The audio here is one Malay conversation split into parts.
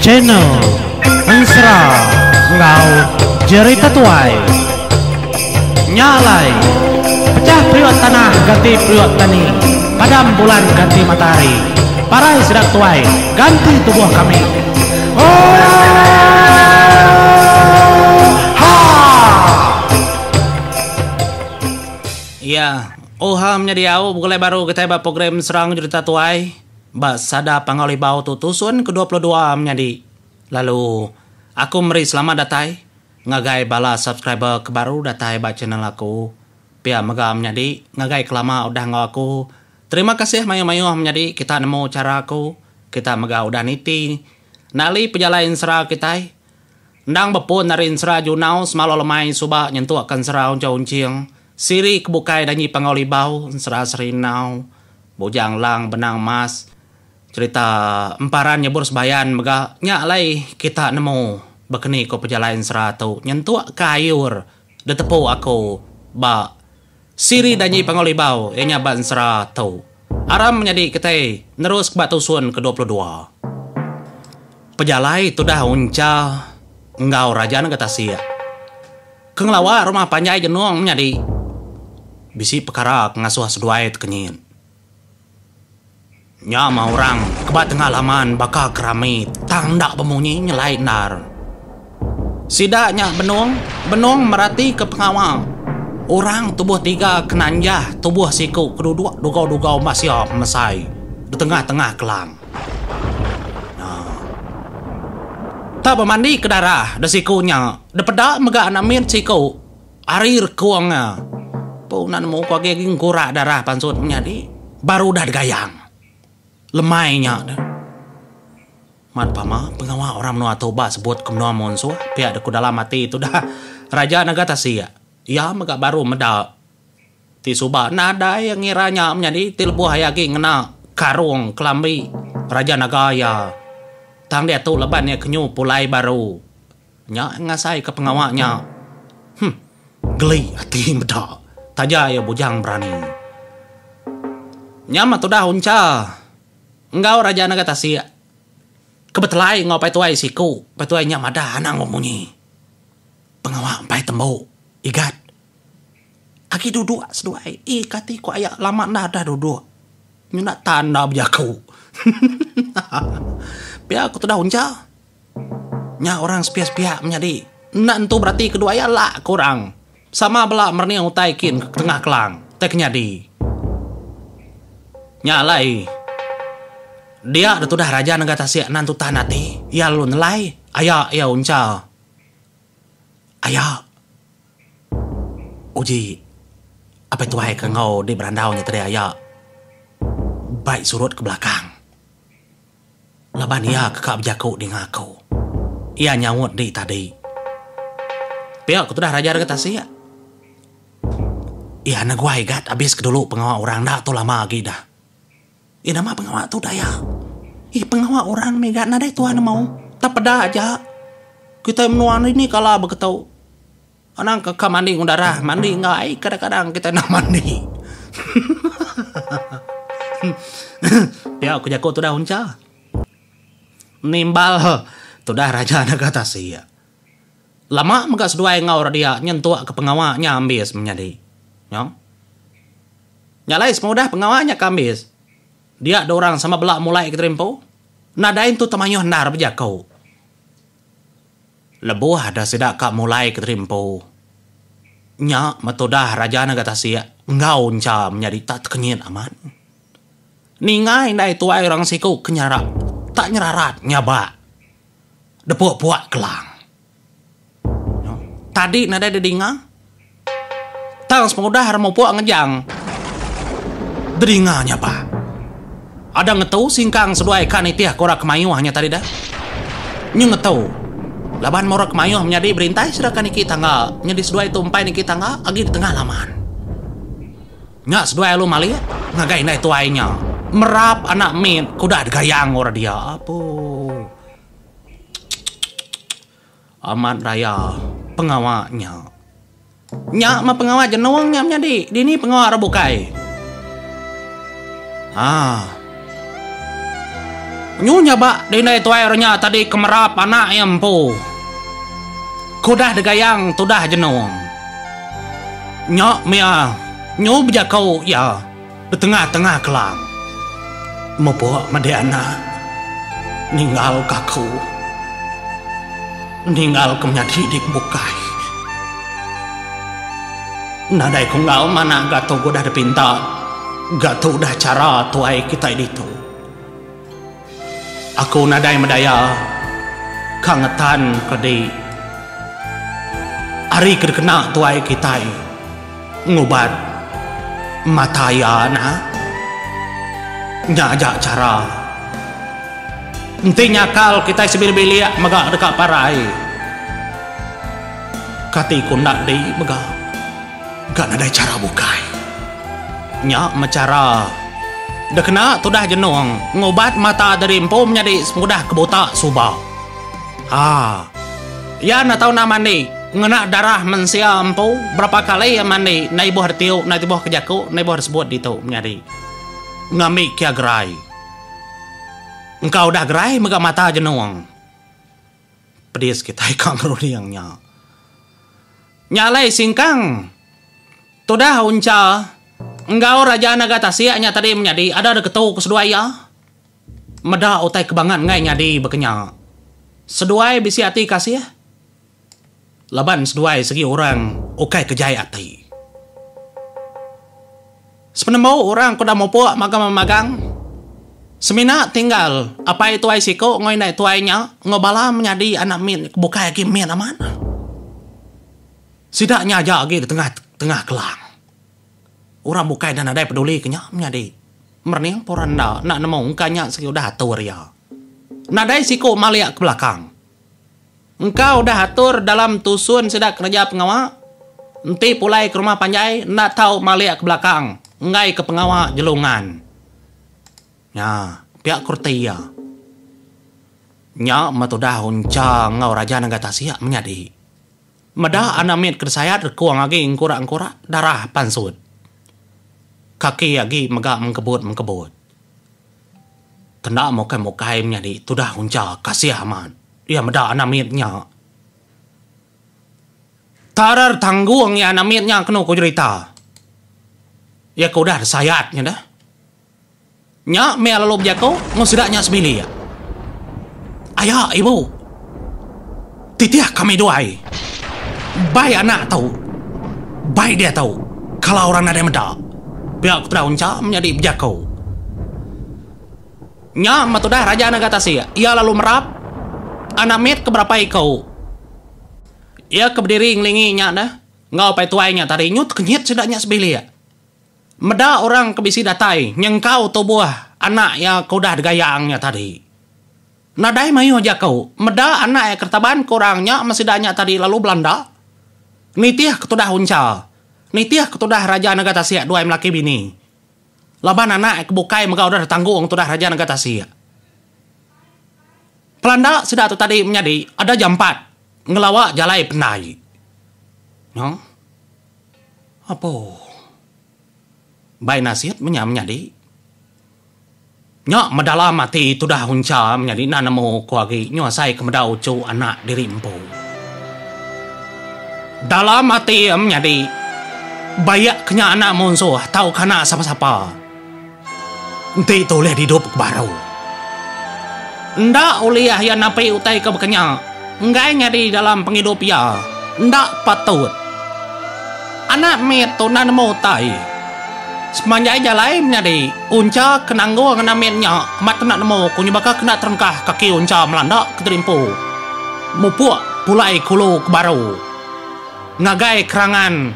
channel Ensra Ngau Jerita Tuai Nyalai Pecah priok tanah ganti priok tani, padam bulan ganti matahari, parai sedang tuai ganti tubuh kami. Oh ha. Iya, ohamnya diau mulai baru kita program serang Jerita Tuai. Mbak sada pangali bau tutusun ke-22 menjadi. Lalu aku meri selamat datai ngagai bala subscriber ke baru datai ba channel aku. Pia megam menjadi ngagai kelama udah ngaku. Terima kasih mayu-mayu menjadi kita nemu cara aku. Kita mega udah niti. Nali pejalain serah kita. Ndang bepun narin serah junau semalo lemai suba nyentuh akan serah uncang-uncing. Siri kebukai danyi pangali bau serah serinau. Bujang lang benang mas. Cerita emparan nyebur sebayan mega nyalai kita nemu bekeni ko pejalain seratu nyentuh kayur detepu aku ba siri danyi pangolibau enya ban seratu aram menjadi kita nerus ke batu sun ke-22 pejalai tu dah unca engau raja negata sia kenglawa rumah panjai jenuang menjadi bisi perkara ngasuh seduai kenyin nyama orang kebat tengah laman bakal kerami tangdak pemunyi nyelai nar. Sidaknya benung merati ke pengawal. Orang tubuh tiga kenanjah tubuh siku kedua dugau masih mesai di tengah-tengah kelang. Nah. Tak bermandi ke darah de sikunya. De pedak mega anamin siku. Arir kuangnya. Punan mau kau giging kurak darah pansut menjadi baru dah gayang. Lemainya man pama pengawal orang menua toba sebut kemnoa monsu pihak deku dalam mati itu dah raja negata sia ya mega baru meda ti suba nada yang ngiranya menjadi tilbu hayagi ngena karung kelambi raja nagaya tang dia tu leban ya kenyu pulai baru nya ngasai ke pengawalnya geli hati meda taja ya bujang berani nyama tu dah unca engkau raja negata sia kebetulan ngau pai tuai siku pai tuai nya mada anang ngomunyi pengawak pai tembo igat aki duduk seduai ikati ku ayak lama nada duduk nyuna tanda bejaku pia aku tuh dah unca nya orang sepia-sepia menjadi nak entu berarti kedua ya lah kurang sama belak merni yang utaikin ke tengah kelang teknya di nyalai dia ada dah raja negata sia nantu tanati ya lu nelai ayah ya uncal ayah uji apa itu hai kengau di berandaunya tadi ayah baik surut ke belakang laban ia kekak berjaku di ngaku ia nyawut di tadi pihak aku dah raja negata sia iya anak gua igat abis kedulu pengawal orang dah tu lama lagi dah ini nama pengawal tu dah ya pengawal orang mega nada itu anu mau tak pada aja kita menuan ini kalau begitu anang ke mandi udara mandi nggak kadang-kadang kita nak mandi ya aku jago tu dah unca nimbal tu dah raja negata sia lama mega sedua ngau dia nyentuh ke pengawalnya ambis menjadi nyong nyalai semudah pengawalnya kambis dia ada orang sama belak mulai keterimpo. Nadain tu tamayo nar bejakau. Lebuh ada sidak kak mulai keterimpo. Nya metodah raja negata sia ngau unca menjadi tak kenyin aman. Ningai ndai tuai orang siku kenyarak tak nyerarat nyaba. Depuak-puak kelang. Tadi nada dedinga. Tang semudah mau puak ngejang. Dedinga nyaba. Ada ngetau singkang seduai kan itiah korak kemayuh hanya tadi dah. Nyu ngetau. Laban morak kemayuh menjadi berintai sedangkan iki tangga. Nyadi seduai tumpai niki tangga agi di tengah laman. Nya seduai lu mali ngagai nai tuainya. Merap anak min kuda gayang ora dia. Apa? Aman raya pengawaknya. Nya mah pengawak jenuangnya menjadi. Dini pengawak rebukai. Nyunya ba dinay tuairnya tadi kemerap anak empu. Kudah degayang tudah jenong. Nyok mia nyu bejakau ya di tengah-tengah kelang. Mopo madiana ninggal kaku. Ninggal kemenyadik bukai. Nadai kunggal mana gato godah depinta. Gato dah cara tuai kita itu. Aku nadai medaya kangetan kedi hari kena tuai kita ngubat mataya na nyajak cara intinya kal kita sebili-bili maga dekat parai kati kundak di maga gak nadai cara bukai nyak macara dah kena tu dah jenong ngobat mata dari empu menjadi semudah kebota subah. Ya nak tahu nama ni ngena darah mensia empu berapa kali yang mandi nai buah tiu nai buah kejaku nai buah sebut itu menjadi ngamik kia gerai. Engkau dah gerai mega mata jenong. Pedis kita ikang rudiangnya. Nyalai singkang. Tu dah unca. Engkau raja naga tasiaknya tadi menjadi ada ketu keseduai ya. Meda utai kebangan ngai nyadi bekenya. Seduai bisi hati kasih ya. Laban seduai segi orang ukai kejaya hati. Sebenarnya orang kuda mau puak magang. Semina tinggal apa itu ai siko ngoi nai tuainya ngobala menjadi anak min bukai lagi min aman. Sidaknya aja lagi di tengah kelang. Orang bukai dan ada peduli kenya menjadi merning poranda nak nemu engkanya segi udah atur ya. Nadai siko maliak ke belakang. Engkau udah atur dalam tusun sedak kerja pengawal. Nanti pulai ke rumah panjai nak tahu maliak ke belakang. Ngai ke pengawal jelungan. Ya, pihak kurti ya. Nya matu dah unca ngau raja negara Tasia menjadi. Meda anamit kersayat kuang lagi ngkura darah pansut. Kaki lagi megak mengkebut. Tenda mokai menjadi tu dah unca kasih aman. Dia meda anamitnya. Tarar tanggung ya anamitnya kena ku cerita. Ya kau dah sayatnya dah. Nya me lalu jako ngusidaknya sebili ya. Ayah ibu. Titiah kami doai. Baik anak tahu. Baik dia tahu. Kalau orang ada meda. Pihak putra unca menjadi jako. Nya matudah raja negara Tasia. Ia lalu merap. Anamit keberapa ikau. Ia keberdiri ngelinginya dah. Ngau pai tuainya tadi nyut kenyit sedaknya sebili ya. Meda orang kebisi datai. Nyengkau tubuh anak yang kau dah gayangnya tadi. Nadai mayu aja kau. Meda anak yang kertaban kurangnya masih danya tadi lalu Belanda. Nitiah ketudah unca. Nitiah ketudah raja negara Tasia dua melaki bini. Laban anak kebukai megau dah tanggung tudah raja negara Tasia. Pelanda sudah tu tadi menjadi ada jam 4 ngelawak jalai penai. No? Apa? Baik nasihat menjadi. Nyok medala mati tu dah hunca menjadi nanamu kuagi nyuasai kemedau cu anak diri empu. Dalam mati menjadi bayak kenya anak monsuh tahu kana siapa-siapa. Nanti toleh hidup baru. Ndak uliah ya napai utai ke bekenya. Ngai nyadi dalam penghidup ya. Ndak patut. Anak meto nanamu tai. Semanjai jalai menjadi unca kenanggo ngenamitnya mat kena nemu kunyi bakal kena terengkah kaki unca melanda keterimpu mupuk pulai kulu kebaru ngagai kerangan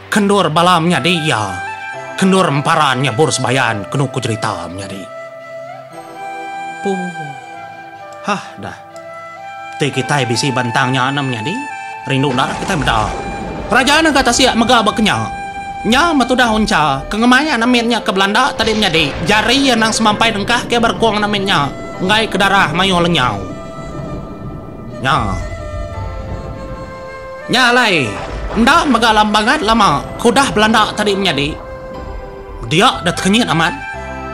kendur balam menjadi ya kendur emparan nyabur sebayan kenuku cerita menjadi hah dah te kita bisi bantangnya anam menjadi rindu nak kita beda kerajaan negara Tasia megah bakenya nya matudah unca kengemanya namitnya ke Belanda tadi menjadi jari yang nang semampai dengkah ke berkuang namitnya ngai ke darah mayo lenyau nya lai ndak megalam banget lama kudah Belanda tadi menjadi dia dah kenyit amat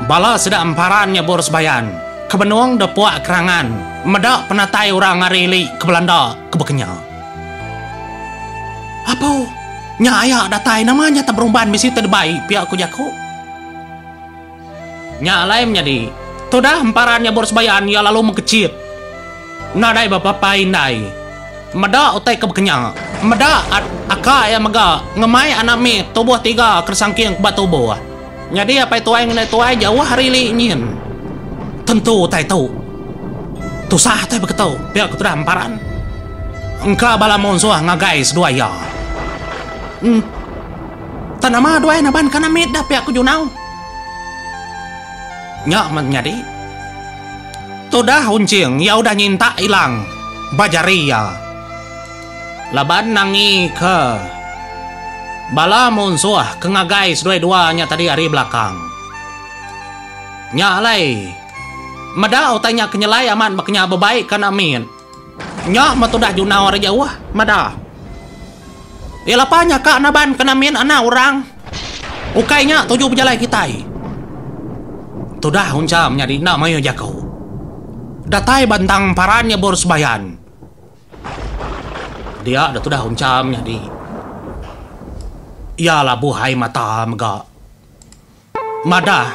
bala sedang emparannya boros bayan kebenuang depuak kerangan, medak penatai orang ngarili ke Belanda ke Bekenya. Apa? Nya ayah datai namanya tak berumban misi terbaik pihak ku jaku. Nya lain menjadi, todah emparannya boros bayan ya lalu mengkecil. Nadai bapak paindai, medak utai ke Bekenya, medak aka ya mega ngemai anami tubuh tiga kersangking ke batu bawah. Jadi apa itu yang tuai jauh hari nyin. Tentu tai tahu. Tu sah tai beketau pihak kutra emparan. Engka bala monsuah ngagais dua ya. Tanama dua naban kana meda pihak ku junau. Nya menjadi. Todah huncing ya udah nyinta hilang. Bajari ya. Laban nangi ke bala monsuah ke ngagais dua-duanya tadi hari belakang. Nya alai mada utanya kenyelai aman maknya bebaik kan amin. Nya matudah junau ara jauh mada. Ilapanya kak naban kan amin ana orang. Ukainya tujuh pejalai kita. Tudah huncam nyadi nak mayo jakau. Datai bantang parannya boros bayan. Dia dah tudah huncam nyadi. Ialah buhai mata mega. Mada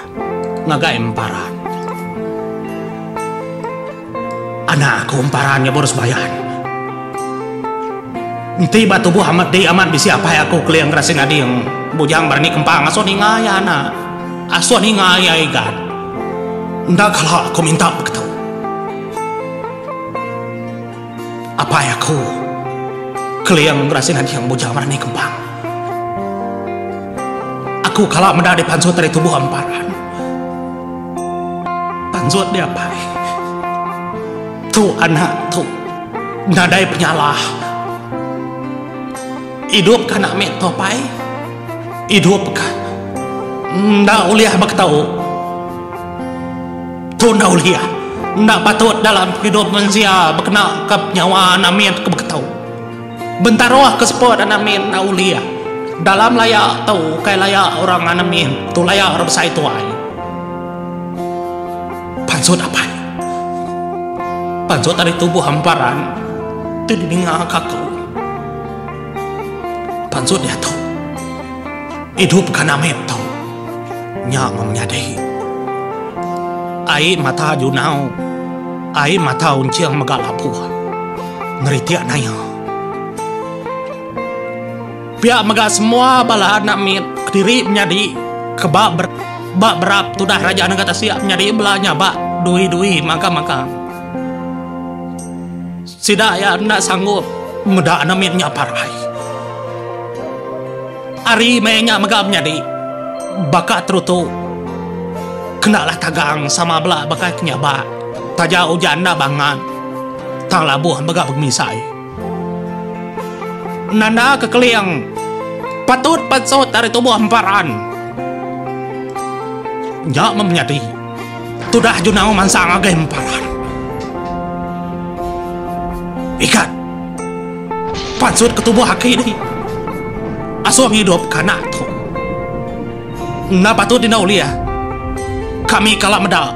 ngagai emparan. Anak kumparannya boros bayan. Tiba tubuh amat di amat bisi apa ya aku keliang kerasing ading bujang berani kempang aso ningaya anak aso ningaya ikan. Ndak kalau aku minta begitu. Apa ya aku keliang kerasing ading bujang berani kempang. Aku kalau mendadak pansut dari tubuh amparan. Pansut dia apa? Tuh anak tuh nadai penyalah hidup kan amet topai hidup kan ndak uliah bak tahu tuh ndak uliah ndak patut dalam hidup manusia berkena ke nyawa amet ke bak tahu bentar roh ke sport amet ndak uliah dalam layak tahu kayak layak orang amet tuh layak orang besar itu ay pansut apa pansut dari tubuh hamparan itu didengar kakak pansut dia tahu hidup kan amet tahu nyang menyadari air mata junau air mata unciang megalapuh ngeritik naya pihak mega semua bala amet kediri menyadi kebak berap tudah raja negara siap menyadi belanya bak dui maka sidak ya ndak sanggup muda amitnya parai ari mainnya megapnya di bakat terutu kenalah tagang sama belak bakat kenyaba taja ujanda bangan tang labuh megap misai nanda kekeliang patut patsot dari tubuh hamparan nya menyadi tudah junau mansang agak hamparan ikat pansut ke tubuh haki ini asuang hidup karena tu napa tu dinaulia kami kalak meda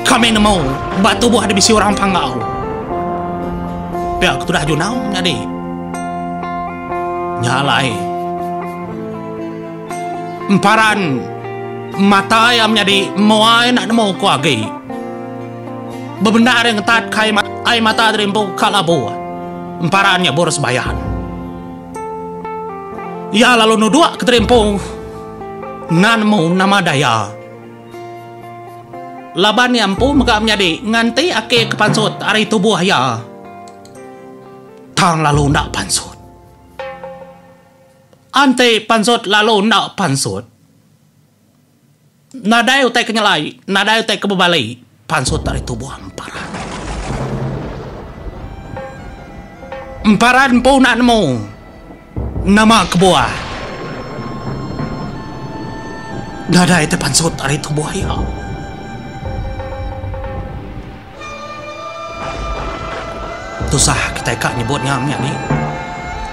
kami nemu batu buah di bisi orang panggau pihak tu dah junau jadi nyalai emparan mata yang menjadi muai nak nemu kuagi bebenar yang ketat kai ai mata terimpu kalabu emparannya boros bayan ya lalu nudua keterimpu nanmu nama daya laban yampu megap menjadi nganti ake kepansut ari tubuh ya tang lalu ndak pansut ante pansut lalu ndak pansut nadai utai kenyalai nadai utai kebebalai pansut ari tubuh emparan emparan pun nak nemu nama kebuah nadai te pansut ari tubuh ya tusah kita kak nyebutnya ni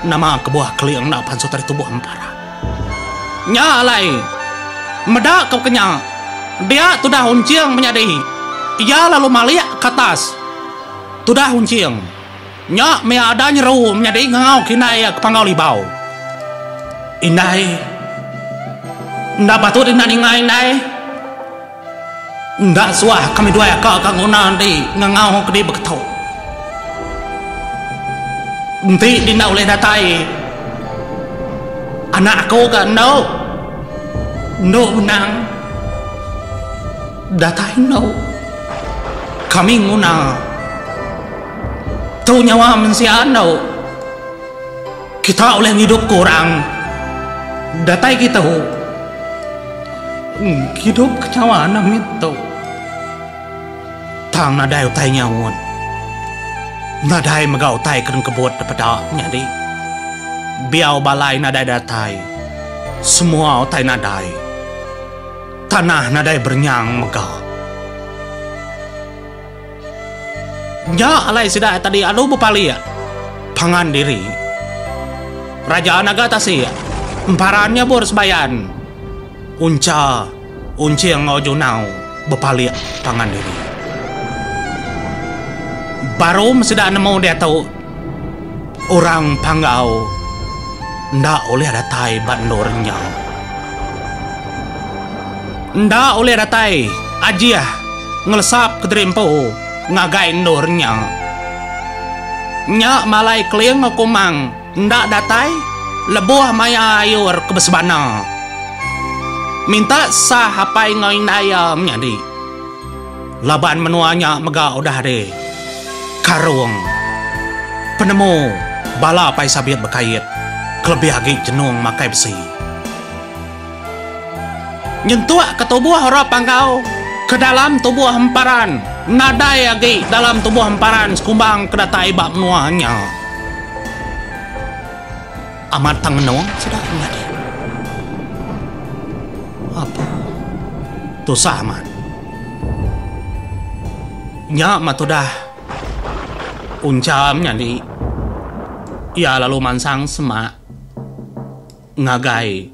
nama kebuah keliang nak pansut ari tubuh emparan nyalai medak kau kenyang dia tu dah unciang menyadari Ia lalu maliak ke atas. Tudah unciang. Nya me ada nyeru menjadi ngau kinai ke pangau libau. Indai. Nda patut indah ningai indai. Nda suah kami dua ka kanguna di ngau ke di beketau. Nanti dinau le datai. Anakku kan no. No menang. Datai no. Kami nguna. Tu nyawa mensian no. Kita oleh hidup kurang. Datai kita hidup kecewaan itu. Tang nadai utai nyawan. Nadai megau utai keren kebut daripada nyadi. Biau balai nadai datai. Semua utai nadai. Tanah nadai bernyang megau. Nya alai sidah tadi adu bupali ya. Pangan diri. Raja naga tasi ya. Emparannya bor sebayan. Unci yang ngojo nau bupali ya. Pangan diri. Baru sudah nemu dia tahu orang panggau ndak oleh datai bandornya. Ndak oleh datai ajiah ngelesap ke drempo ngagai ndornya. Nya malai klieng ngakumang ndak datai lebuh maya ayur ke besbana. Minta sah hapai ngoin ayam nyadi. Laban menuanya mega udah deh. Karung penemu bala pai sabiat berkait kelebih agi jenung makai besi nyentuh ke tubuh hara pangkau ke dalam tubuh hemparan nadai agi dalam tubuh hemparan sekumbang kedatai bak menuanya amat tang menung sudah menjadi apa tu sama nya matudah uncamnya di ia lalu mansang semak ngagai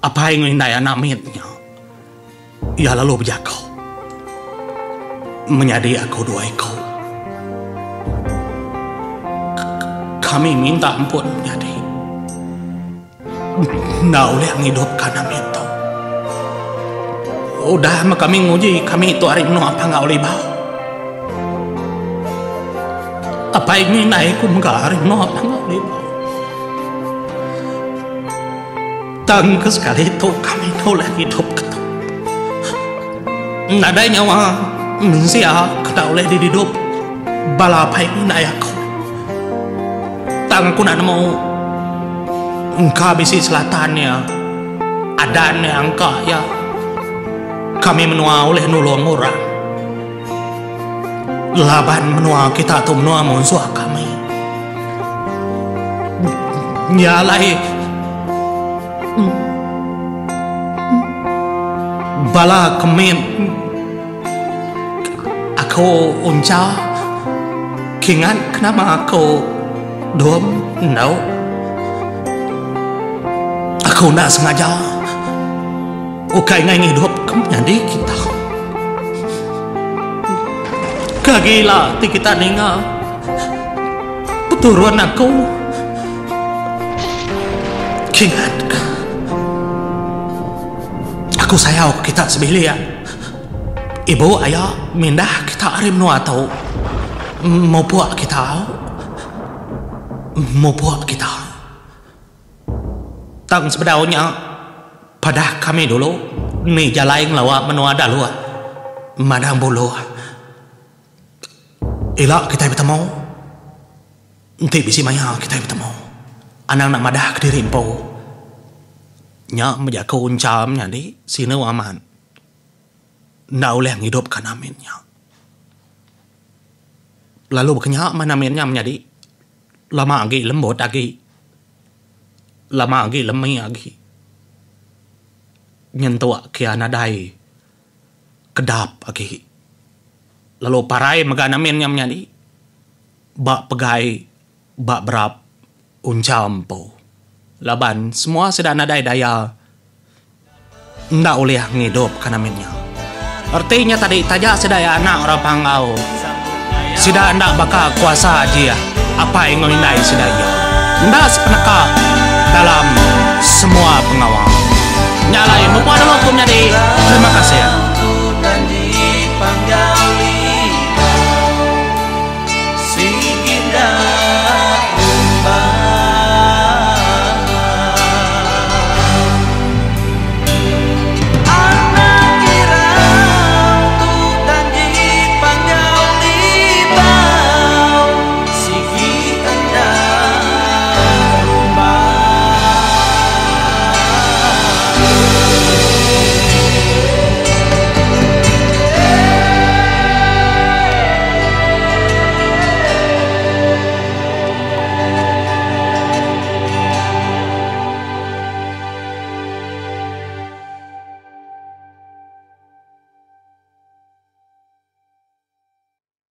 apa yang indai namitnya ia lalu berjakau menjadi aku dua ekor kami minta ampun menjadi ndak boleh ngidupkan namit itu udah kami nguji kami itu hari menu apa nggak oleh bau apa ini naik kumgaring no apa nggak boleh tang sekali itu kami nolak hidup ketemu nada nyawa mensia kita oleh dihidup bala apa ini naik aku tang aku nak mau engkau bisi selatannya adanya engkau ya kami menua oleh nulung orang laban menua kita tu menua musuh kami nyalai bala kemen aku unca kingan kenapa aku dom no aku nak sengaja ukai ngai hidup kemenjadi kita gila ti kita ninga peturun aku kingat aku sayang kita sebelia ibu ayah mindah kita arim nu atau mau buat kita tang sebedaunya pada kami dulu nih jalaing lawa menua dalu madang bulu elak kita bertemu nanti bisi maya kita bertemu anak nak madah ke diri empau nya menjaga uncamnya di sini aman ndak oleh hidupkan aminnya lalu berkenyak mana aminnya menjadi lama lagi lembut lagi lama lagi lemah lagi nyentuh kiana dai kedap lagi lalu parai megana minnya menjadi bak pegai bak berap uncampo laban semua sedang nadai daya ndak oleh ngidup kana minnya Artinya tadi tajak sedaya anak orang Panggau. Sida ndak bakal kuasa aja apa yang ngindai sedaya. Ndak sepeneka dalam semua pengawal.